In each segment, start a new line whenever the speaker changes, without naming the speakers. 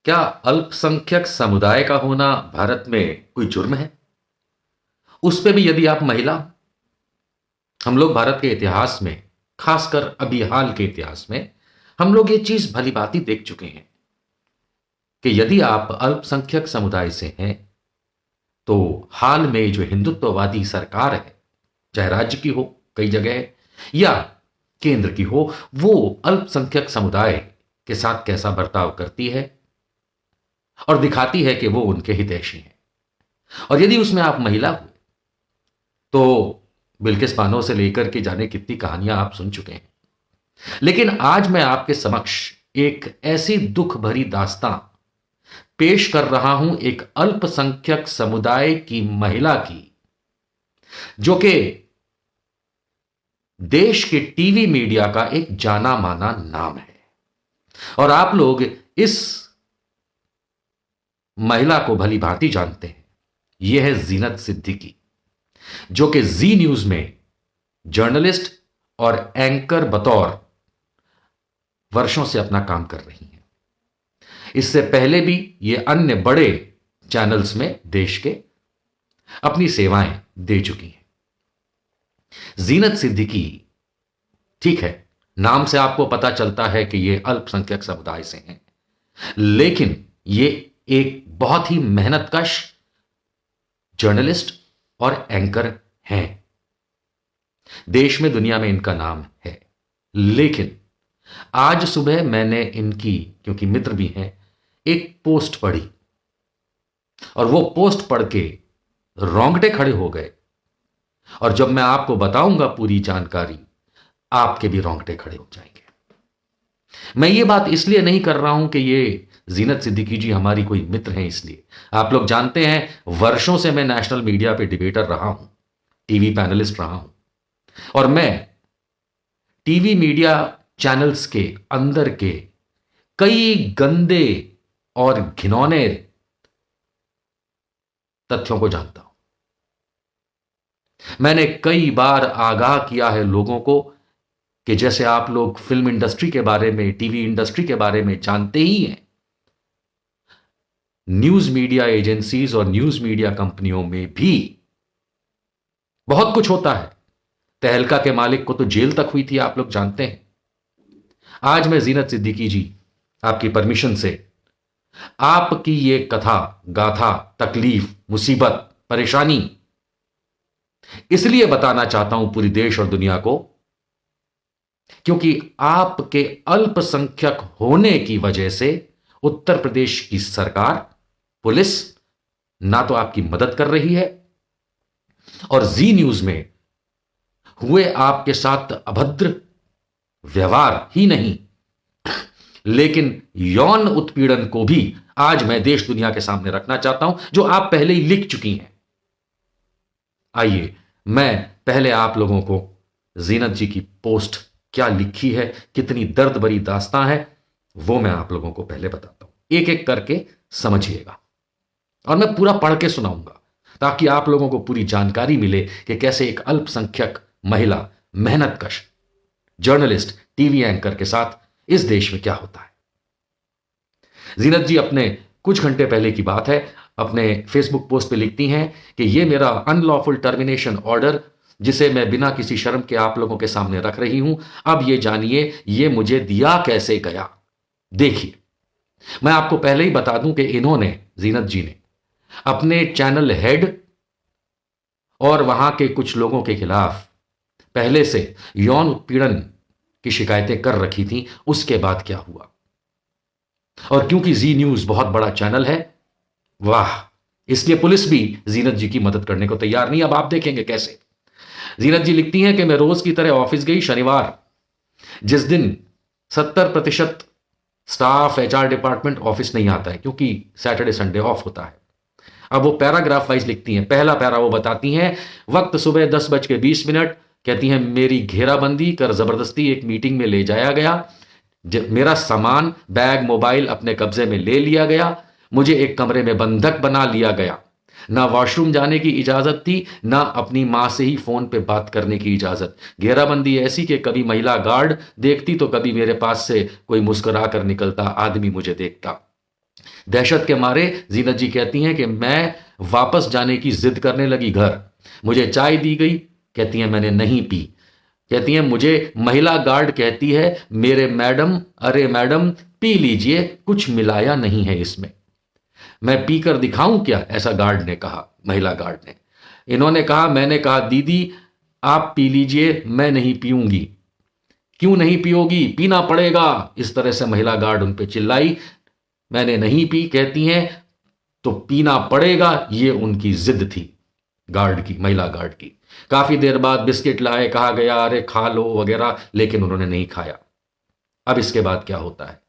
क्या अल्पसंख्यक समुदाय का होना भारत में कोई जुर्म है? उस पे भी यदि आप महिला। हम लोग भारत के इतिहास में, खासकर अभी हाल के इतिहास में, हम लोग ये चीज भली भांति देख चुके हैं कि यदि आप अल्पसंख्यक समुदाय से हैं तो हाल में जो हिंदुत्ववादी सरकार है, चाहे राज्य की हो कई जगह है, या केंद्र की हो, वो अल्पसंख्यक समुदाय के साथ कैसा बर्ताव करती है और दिखाती है कि वो उनके हितैषी हैं। और यदि उसमें आप महिला हुए तो बिल्किस बानो से लेकर के जाने कितनी कहानियां आप सुन चुके हैं। लेकिन आज मैं आपके समक्ष एक ऐसी दुख भरी दास्तां पेश कर रहा हूं, एक अल्पसंख्यक समुदाय की महिला की, जो कि देश के टीवी मीडिया का एक जाना माना नाम है। और आप लोग इस महिला को भली भांति जानते हैं। यह है जीनत सिद्दीकी, जो कि जी न्यूज में जर्नलिस्ट और एंकर बतौर वर्षों से अपना काम कर रही हैं। इससे पहले भी ये अन्य बड़े चैनल्स में देश के अपनी सेवाएं दे चुकी हैं। जीनत सिद्दीकी, ठीक है, नाम से आपको पता चलता है कि ये अल्पसंख्यक समुदाय से हैं, लेकिन ये एक बहुत ही मेहनतकश जर्नलिस्ट और एंकर हैं। देश में, दुनिया में इनका नाम है। लेकिन आज सुबह मैंने इनकी, क्योंकि मित्र भी हैं, एक पोस्ट पढ़ी और वो पोस्ट पढ़ के रोंगटे खड़े हो गए। और जब मैं आपको बताऊंगा पूरी जानकारी, आपके भी रोंगटे खड़े हो जाएंगे। मैं ये बात इसलिए नहीं कर रहा हूं कि ये जीनत सिद्दीकी जी हमारी कोई मित्र हैं, इसलिए। आप लोग जानते हैं, वर्षों से मैं नेशनल मीडिया पे डिबेटर रहा हूं, टीवी पैनलिस्ट रहा हूं, और मैं टीवी मीडिया चैनल्स के अंदर के कई गंदे और घिनौने तथ्यों को जानता हूं। मैंने कई बार आगाह किया है लोगों को कि जैसे आप लोग फिल्म इंडस्ट्री के बारे में, टीवी इंडस्ट्री के बारे में जानते ही हैं, न्यूज मीडिया एजेंसीज और न्यूज मीडिया कंपनियों में भी बहुत कुछ होता है। तहलका के मालिक को तो जेल तक हुई थी, आप लोग जानते हैं। आज मैं जीनत सिद्दीकी जी, आपकी परमिशन से आपकी ये कथा, गाथा, तकलीफ, मुसीबत, परेशानी इसलिए बताना चाहता हूं पूरी देश और दुनिया को, क्योंकि आपके अल्पसंख्यक होने की वजह से उत्तर प्रदेश की सरकार, पुलिस ना तो आपकी मदद कर रही है, और जी न्यूज में हुए आपके साथ अभद्र व्यवहार ही नहीं, लेकिन यौन उत्पीड़न को भी आज मैं देश दुनिया के सामने रखना चाहता हूं, जो आप पहले ही लिख चुकी हैं। आइए, मैं पहले आप लोगों को जीनत जी की पोस्ट क्या लिखी है, कितनी दर्द भरी दास्तां है, वो मैं आप लोगों को पहले बताता हूं। एक एक करके समझिएगा और मैं पूरा पढ़ के सुनाऊंगा, ताकि आप लोगों को पूरी जानकारी मिले कि कैसे एक अल्पसंख्यक महिला, मेहनतकश जर्नलिस्ट, टीवी एंकर के साथ इस देश में क्या होता है। जीनत जी अपने कुछ घंटे पहले की बात है, अपने फेसबुक पोस्ट पे लिखती हैं कि ये मेरा अनलॉफुल टर्मिनेशन ऑर्डर, जिसे मैं बिना किसी शर्म के आप लोगों के सामने रख रही हूं, अब ये जानिए ये मुझे दिया कैसे गया। देखिए, मैं आपको पहले ही बता दूं कि इन्होंने, जीनत जी ने, अपने चैनल हेड और वहां के कुछ लोगों के खिलाफ पहले से यौन उत्पीड़न की शिकायतें कर रखी थी। उसके बाद क्या हुआ, और क्योंकि जी न्यूज बहुत बड़ा चैनल है, वाह, इसलिए पुलिस भी जीनत जी की मदद करने को तैयार नहीं। अब आप देखेंगे कैसे। जीनत जी लिखती हैं कि मैं रोज की तरह ऑफिस गई शनिवार, जिस दिन 70% स्टाफ, एचआर डिपार्टमेंट ऑफिस नहीं आता है, क्योंकि सैटरडे संडे ऑफ होता है। अब वो पैराग्राफ वाइज लिखती हैं। पहला पैरा वो बताती हैं, वक्त सुबह 10:20, कहती हैं मेरी घेराबंदी कर जबरदस्ती एक मीटिंग में ले जाया गया, मेरा सामान, बैग, मोबाइल अपने कब्जे में ले लिया गया, मुझे एक कमरे में बंधक बना लिया गया, ना वॉशरूम जाने की इजाजत थी, ना अपनी मां से ही फोन पे बात करने की इजाजत। घेराबंदी ऐसी कि कभी महिला गार्ड देखती तो कभी मेरे पास से कोई मुस्कुरा कर निकलता आदमी मुझे देखता। दहशत के मारे जीनत जी कहती हैं कि मैं वापस जाने की जिद करने लगी घर। मुझे चाय दी गई, कहती हैं मैंने नहीं पी। कहती हैं मुझे महिला गार्ड कहती है मेरे मैडम, अरे मैडम पी लीजिए, कुछ मिलाया नहीं है इसमें। मैं पीकर दिखाऊं क्या, ऐसा गार्ड ने कहा, महिला गार्ड ने। इन्होंने कहा, मैंने कहा दीदी आप पी लीजिए, मैं नहीं पीऊंगी। क्यों नहीं पियोगी, पीना पड़ेगा, इस तरह से महिला गार्ड उन पे चिल्लाई। मैंने नहीं पी, कहती हैं तो पीना पड़ेगा, ये उनकी जिद थी गार्ड की, महिला गार्ड की। काफी देर बाद बिस्किट लाए, कहा गया अरे खा लो वगैरह, लेकिन उन्होंने नहीं खाया। अब इसके बाद क्या होता है,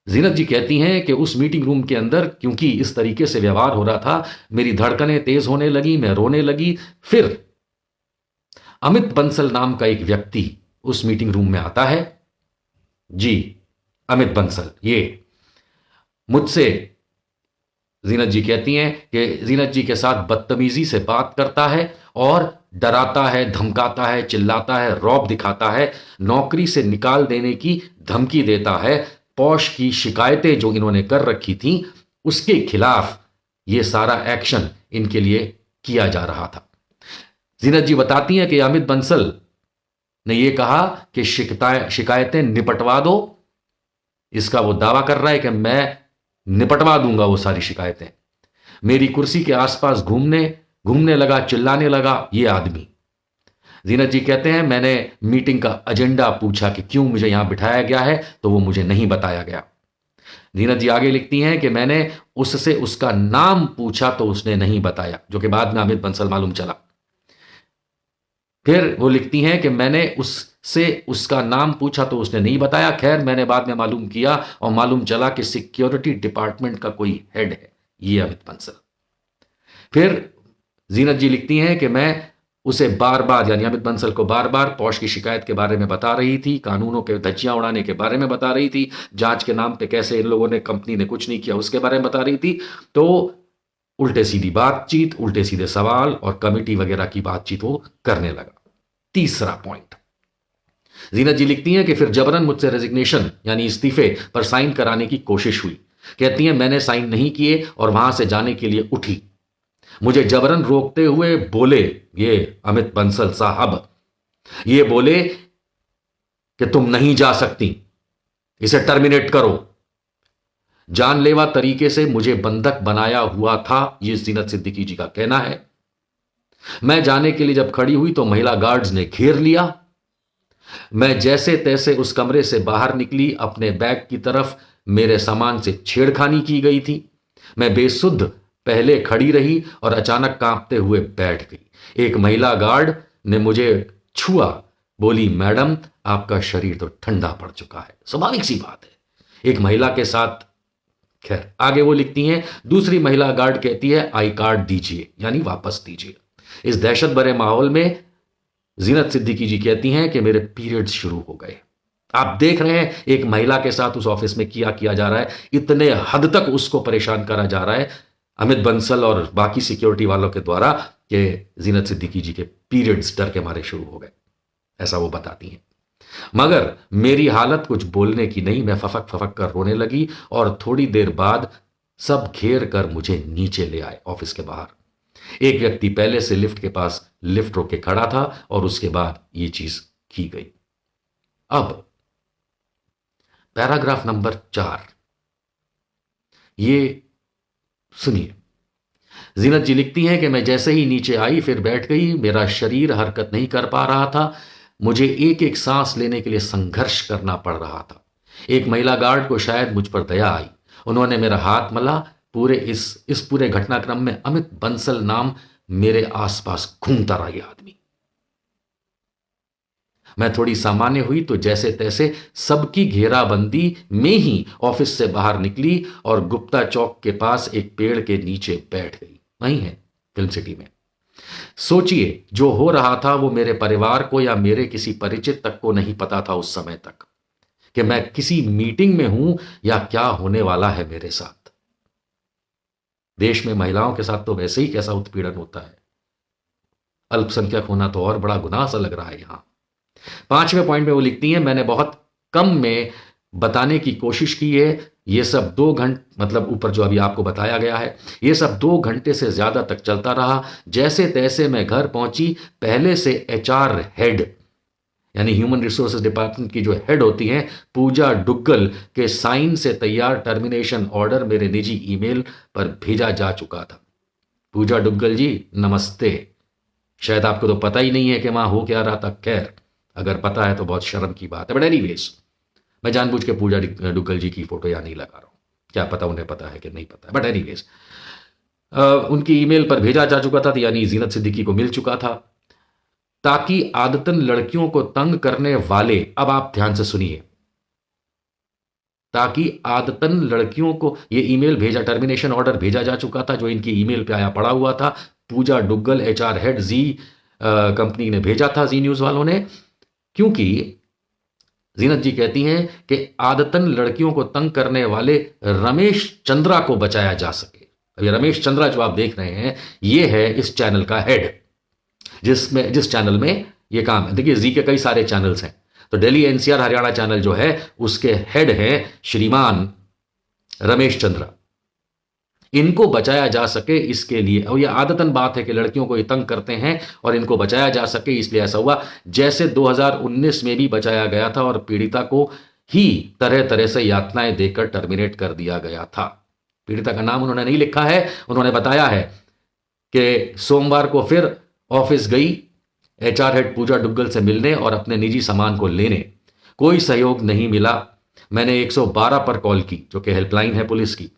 जीनत जी कहती हैं कि उस मीटिंग रूम के अंदर क्योंकि इस तरीके से व्यवहार हो रहा था, मेरी धड़कनें तेज होने लगी, मैं रोने लगी। फिर अमित बंसल नाम का एक व्यक्ति उस मीटिंग रूम में आता है। जी, अमित बंसल, ये मुझसे, जीनत जी कहती हैं कि जीनत जी के साथ बदतमीजी से बात करता है और डराता है, धमकाता है, चिल्लाता है, रौब दिखाता है, नौकरी से निकाल देने की धमकी देता है। पौश की शिकायतें जो इन्होंने कर रखी थी उसके खिलाफ ये सारा एक्शन इनके लिए किया जा रहा था। जीनत जी बताती हैं कि अमित बंसल ने यह कहा कि शिकायतें निपटवा दो। इसका वो दावा कर रहा है कि मैं निपटवा दूंगा वो सारी शिकायतें। मेरी कुर्सी के आसपास घूमने लगा, चिल्लाने लगा ये आदमी। जीनत जी कहते हैं मैंने मीटिंग का एजेंडा पूछा कि क्यों मुझे यहां बिठाया गया है, तो वो मुझे नहीं बताया गया। जीनत जी आगे लिखती हैं कि मैंने उससे उसका नाम पूछा तो उसने नहीं बताया, जो कि बाद में अमित बंसल मालूम चला। फिर वो लिखती हैं कि मैंने उससे उसका नाम पूछा तो उसने नहीं बताया। खैर मैंने बाद में मालूम किया और मालूम चला कि सिक्योरिटी डिपार्टमेंट का कोई हेड है ये अमित बंसल। फिर जीनत जी लिखती हैं कि मैं उसे बार बार, यानी अमित बंसल को बार बार पौश की शिकायत के बारे में बता रही थी, कानूनों के धज्जियां उड़ाने के बारे में बता रही थी, जांच के नाम पे कैसे इन लोगों ने, कंपनी ने कुछ नहीं किया उसके बारे में बता रही थी। तो उल्टे सीधी बातचीत, उल्टे सीधे सवाल और कमेटी वगैरह की बातचीत वो करने लगा। तीसरा पॉइंट, जीनत जी लिखती हैं कि फिर जबरन मुझसे रेजिग्नेशन यानी इस्तीफे पर साइन कराने की कोशिश हुई। कहती हैं मैंने साइन नहीं किए और वहां से जाने के लिए उठी। मुझे जबरन रोकते हुए बोले, ये अमित बंसल साहब ये बोले कि तुम नहीं जा सकती, इसे टर्मिनेट करो। जानलेवा तरीके से मुझे बंधक बनाया हुआ था, यह जीनत सिद्दीकी जी का कहना है। मैं जाने के लिए जब खड़ी हुई तो महिला गार्ड्स ने घेर लिया। मैं जैसे तैसे उस कमरे से बाहर निकली, अपने बैग की तरफ मेरे सामान से छेड़खानी की गई थी। मैं बेसुध पहले खड़ी रही और अचानक कांपते हुए बैठ गई। एक महिला गार्ड ने मुझे छुआ, बोली मैडम आपका शरीर तो ठंडा पड़ चुका है। स्वाभाविक सी बात है एक महिला के साथ। खैर आगे वो लिखती हैं, दूसरी महिला गार्ड कहती है आई कार्ड दीजिए, यानी वापस दीजिए। इस दहशत भरे माहौल में जीनत सिद्दीकी जी कहती हैं कि मेरे पीरियड्स शुरू हो गए। आप देख रहे हैं एक महिला के साथ उस ऑफिस में किया जा रहा है, इतने हद तक उसको परेशान करा जा रहा है अमित बंसल और बाकी सिक्योरिटी वालों के द्वारा कि जीनत सिद्दीकी जी के पीरियड्स डर के मारे शुरू हो गए, ऐसा वो बताती हैं। मगर मेरी हालत कुछ बोलने की नहीं, मैं फफक फफक कर रोने लगी और थोड़ी देर बाद सब घेर कर मुझे नीचे ले आए ऑफिस के बाहर। एक व्यक्ति पहले से लिफ्ट के पास लिफ्ट रोके खड़ा था और उसके बाद यह चीज की गई। अब पैराग्राफ नंबर 4 ये सुनिए। जीनत जी लिखती हैं कि मैं जैसे ही नीचे आई फिर बैठ गई। मेरा शरीर हरकत नहीं कर पा रहा था, मुझे एक एक सांस लेने के लिए संघर्ष करना पड़ रहा था। एक महिला गार्ड को शायद मुझ पर दया आई, उन्होंने मेरा हाथ मला। पूरे इस पूरे घटनाक्रम में अमित बंसल नाम मेरे आसपास घूमता रहा। यह आदमी, मैं थोड़ी सामान्य हुई तो जैसे तैसे सबकी घेराबंदी में ही ऑफिस से बाहर निकली और गुप्ता चौक के पास एक पेड़ के नीचे बैठ गई। वहीं है फिल्म सिटी में। सोचिए जो हो रहा था वो मेरे परिवार को या मेरे किसी परिचित तक को नहीं पता था उस समय तक कि मैं किसी मीटिंग में हूं या क्या होने वाला है मेरे साथ। देश में महिलाओं के साथ तो वैसे ही कैसा उत्पीड़न होता है, अल्पसंख्यक होना तो और बड़ा गुनाह सा लग रहा है यहां। 5वें पॉइंट में वो लिखती हैं, मैंने बहुत कम में बताने की कोशिश की है ये सब 2 घंटे, मतलब ऊपर जो अभी आपको बताया गया है, ये सब 2 घंटे से ज्यादा तक चलता रहा। जैसे तैसे मैं घर पहुंची, पहले से एचआर हेड यानी ह्यूमन रिसोर्सेज डिपार्टमेंट की जो हेड होती हैं पूजा डुग्गल के साइन से तैयार टर्मिनेशन ऑर्डर मेरे निजी ईमेल पर भेजा जा चुका था। पूजा डुग्गल जी नमस्ते। शायद आपको तो पता ही नहीं है कि वहां हो क्या रहा था। खैर, अगर पता है तो बहुत शर्म की बात है, बट एनीवेज मैं जानबूझ के पूजा डुग्गल जी की फोटो यहाँ नहीं लगा रहा हूं, क्या पता उन्हें पता है कि नहीं पता है, बट एनीवेज उनकी ईमेल पर भेजा जा चुका था, यानी जीनत सिद्दीकी को मिल चुका था, ताकि आदतन लड़कियों को तंग करने वाले, अब आप ध्यान से सुनिए, ताकि आदतन लड़कियों को ये ईमेल भेजा, टर्मिनेशन ऑर्डर भेजा जा चुका था जो इनकी ईमेल पे आया पड़ा हुआ था। पूजा डुग्गल एचआर हेड जी कंपनी ने भेजा था, जी न्यूज वालों ने, क्योंकि जीनत जी कहती हैं कि आदतन लड़कियों को तंग करने वाले रमेश चंद्रा को बचाया जा सके। अब ये रमेश चंद्रा जो आप देख रहे हैं ये है इस चैनल का हेड, जिस चैनल में ये काम है। देखिए जी के कई सारे चैनल्स हैं, तो दिल्ली एनसीआर हरियाणा चैनल जो है उसके हेड हैं श्रीमान रमेश चंद्रा। इनको बचाया जा सके इसके लिए, और ये आदतन बात है कि लड़कियों को ये तंग करते हैं और इनको बचाया जा सके इसलिए ऐसा हुआ, जैसे 2019 में भी बचाया गया था और पीड़िता को ही तरह तरह से यातनाएं देकर टर्मिनेट कर दिया गया था। पीड़िता का नाम उन्होंने नहीं लिखा है, उन्होंने बताया है कि सोमवार को फिर ऑफिस गई एचआर हेड पूजा डुग्गल से मिलने और अपने निजी सामान को लेने, कोई सहयोग नहीं मिला। मैंने 112 पर कॉल की, जो कि हेल्पलाइन है पुलिस की,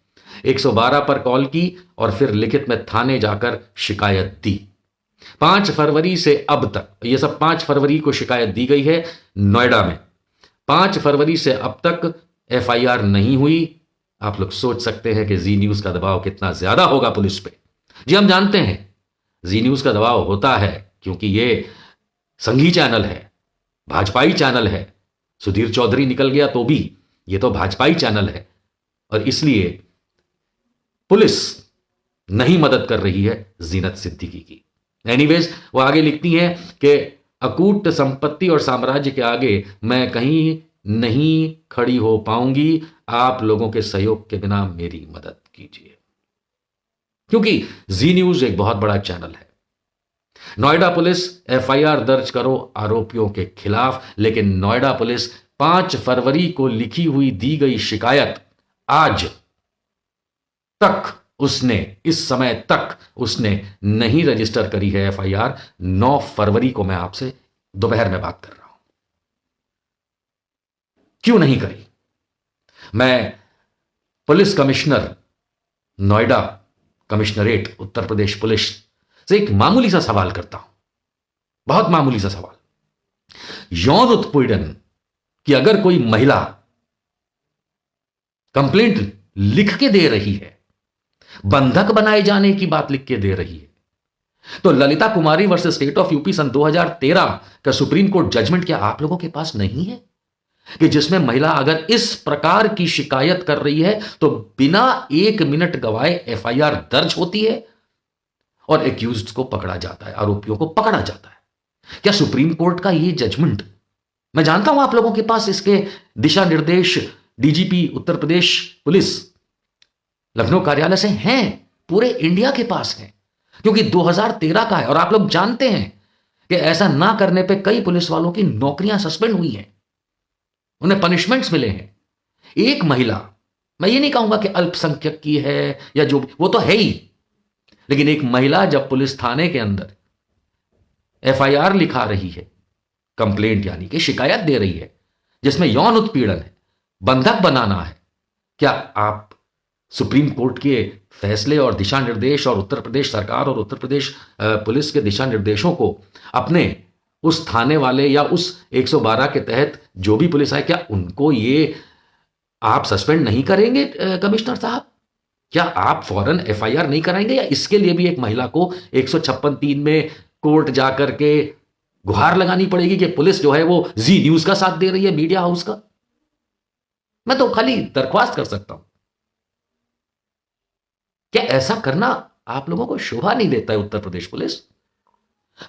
112 पर कॉल की और फिर लिखित में थाने जाकर शिकायत दी। 5 फरवरी से अब तक, ये सब 5 फरवरी को शिकायत दी गई है नोएडा में, 5 फरवरी से अब तक एफआईआर नहीं हुई। आप लोग सोच सकते हैं कि जी न्यूज का दबाव कितना ज्यादा होगा पुलिस पे। जी हम जानते हैं जी न्यूज का दबाव होता है क्योंकि ये संघी चैनल है, भाजपाई चैनल है। सुधीर चौधरी निकल गया तो भी ये तो भाजपाई चैनल है, और इसलिए पुलिस नहीं मदद कर रही है जीनत सिद्दीकी की। एनीवेज वो आगे लिखती हैं कि अकूट संपत्ति और साम्राज्य के आगे मैं कहीं नहीं खड़ी हो पाऊंगी, आप लोगों के सहयोग के बिना मेरी मदद कीजिए। क्योंकि जी न्यूज एक बहुत बड़ा चैनल है। नोएडा पुलिस एफआईआर दर्ज करो आरोपियों के खिलाफ, लेकिन नोएडा पुलिस 5 फरवरी को लिखी हुई दी गई शिकायत आज तक उसने, इस समय तक उसने नहीं रजिस्टर करी है एफआईआर। 9 फरवरी को मैं आपसे दोपहर में बात कर रहा हूं, क्यों नहीं करी? मैं police commissioner Noida commissionerate Uttar Pradesh police से एक मामूली सा सवाल करता हूं, बहुत मामूली सा सवाल। यौन उत्पीड़न की अगर कोई महिला कंप्लेंट लिख के दे रही है, बंधक बनाए जाने की बात लिख के दे रही है, तो Lalita Kumari versus state of UP सन 2013 का सुप्रीम कोर्ट जजमेंट क्या आप लोगों के पास नहीं है कि जिसमें महिला अगर इस प्रकार की शिकायत कर रही है तो बिना 1 मिनट गवाए एफआईआर दर्ज होती है और एक्यूज्ड को पकड़ा जाता है, आरोपियों को पकड़ा जाता है? क्या सुप्रीम कोर्ट का यह जजमेंट, मैं जानता हूं आप लोगों के पास इसके दिशा निर्देश डीजीपी उत्तर प्रदेश पुलिस लखनऊ कार्यालय से हैं, पूरे इंडिया के पास हैं, क्योंकि 2013 का है, और आप लोग जानते हैं कि ऐसा ना करने पे कई पुलिस वालों की नौकरियां सस्पेंड हुई हैं, उन्हें पनिशमेंट्स मिले हैं। एक महिला, मैं ये नहीं कहूंगा कि अल्पसंख्यक की है या जो, वो तो है ही, लेकिन एक महिला जब पुलिस थाने के अंदर एफआईआर लिखा रही है, कंप्लेंट यानी कि शिकायत दे रही है जिसमें यौन उत्पीड़न है, बंधक बनाना है, क्या आप सुप्रीम कोर्ट के फैसले और दिशा निर्देश और उत्तर प्रदेश सरकार और उत्तर प्रदेश पुलिस के दिशा निर्देशों को अपने उस थाने वाले या उस 112 के तहत जो भी पुलिस आए, क्या उनको ये आप सस्पेंड नहीं करेंगे कमिश्नर साहब? क्या आप फौरन एफआईआर नहीं कराएंगे, या इसके लिए भी एक महिला को 156(3) में कोर्ट जाकर के गुहार लगानी पड़ेगी कि पुलिस जो है वो जी न्यूज का साथ दे रही है, मीडिया हाउस का? मैं तो खाली दरख्वास्त कर सकता हूं। क्या ऐसा करना आप लोगों को शोभा नहीं देता है उत्तर प्रदेश पुलिस?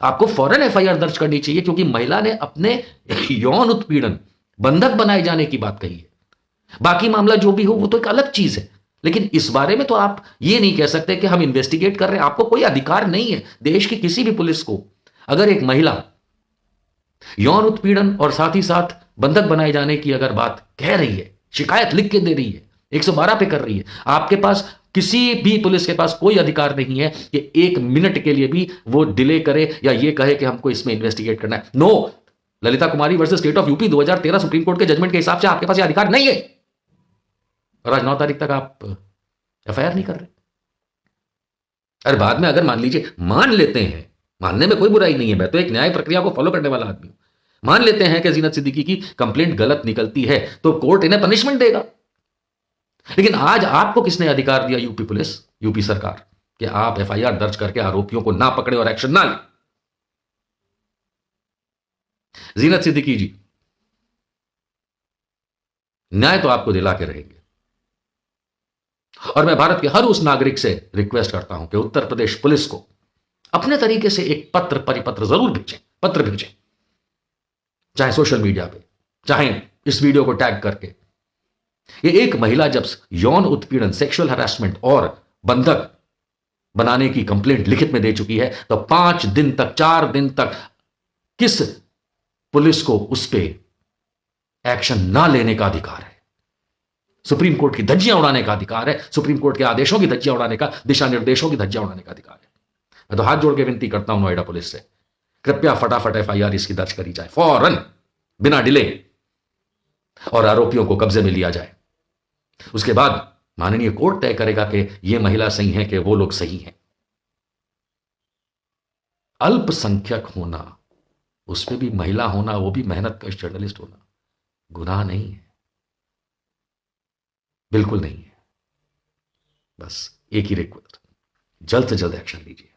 आपको फौरन एफआईआर दर्ज करनी चाहिए, क्योंकि महिला ने अपने यौन उत्पीड़न, बंधक बनाए जाने की बात कही है। बाकी मामला जो भी हो वो तो एक अलग चीज है, लेकिन इस बारे में तो आप ये नहीं कह सकते कि हम इन्वेस्टिगेट कर रहे हैं। आपको कोई अधिकार नहीं है देश की किसी भी पुलिस को, अगर एक महिला यौन उत्पीड़न और साथ ही साथ बंधक बनाए जाने की अगर बात कह रही है, शिकायत लिख के दे रही है, 112 पे कर रही है, आपके पास किसी भी पुलिस के पास कोई अधिकार नहीं है कि 1 मिनट के लिए भी वो डिले करे या ये कहे कि हमको इसमें इन्वेस्टिगेट करना है। No, Lalita Kumari versus state of UP 2013 supreme court के जजमेंट के हिसाब से आपके पास यह अधिकार नहीं है। और आज 9 तारीख तक आप एफआईआर नहीं कर रहे। अरे बाद में अगर मान लीजिए, मान लेते हैं, मानने में कोई बुराई नहीं है, मैं तो एक न्याय प्रक्रिया को फॉलो करने वाला आदमी हूं, मान लेते हैं कि जीनत सिद्दीकी की कंप्लेंट गलत निकलती है तो कोर्ट इन्हें पनिशमेंट देगा। लेकिन आज आपको किसने अधिकार दिया, यूपी पुलिस, यूपी सरकार, कि आप एफआईआर दर्ज करके आरोपियों को ना पकड़े और एक्शन ना लें? जीनत सिद्दीकी जी, न्याय तो आपको दिला के रहेंगे। और मैं भारत के हर उस नागरिक से रिक्वेस्ट करता हूं कि उत्तर प्रदेश पुलिस को अपने तरीके से एक पत्र, परिपत्र जरूर भेजें, पत्र भेजें, चाहे सोशल मीडिया पे, चाहे इस वीडियो को टैग करके। ये एक महिला जब यौन उत्पीड़न, सेक्सुअल हरासमेंट और बंधक बनाने की कंप्लेंट लिखित में दे चुकी है तो 5 दिन तक, 4 दिन तक किस पुलिस को उस पर एक्शन ना लेने का अधिकार है? सुप्रीम कोर्ट की धज्जियां उड़ाने का अधिकार है, सुप्रीम कोर्ट के आदेशों की धज्जियां उड़ाने का, दिशा निर्देशों की धज्जियां उड़ाने का अधिकार है। मैं तो हाथ जोड़ के विनती करता हूं नोएडा पुलिस से, कृपया फटाफट एफआईआर इसकी दर्ज करी जाए, फौरन, बिना डिले, और आरोपियों को कब्जे में लिया जाए। उसके बाद माननीय कोर्ट तय करेगा कि यह महिला सही है कि वो लोग सही हैं। अल्पसंख्यक होना, उसमें भी महिला होना, वो भी मेहनत कश जर्नलिस्ट होना, गुनाह नहीं है, बिल्कुल नहीं है। बस एक ही रिक्वेस्ट, जल्द से जल्द एक्शन लीजिए।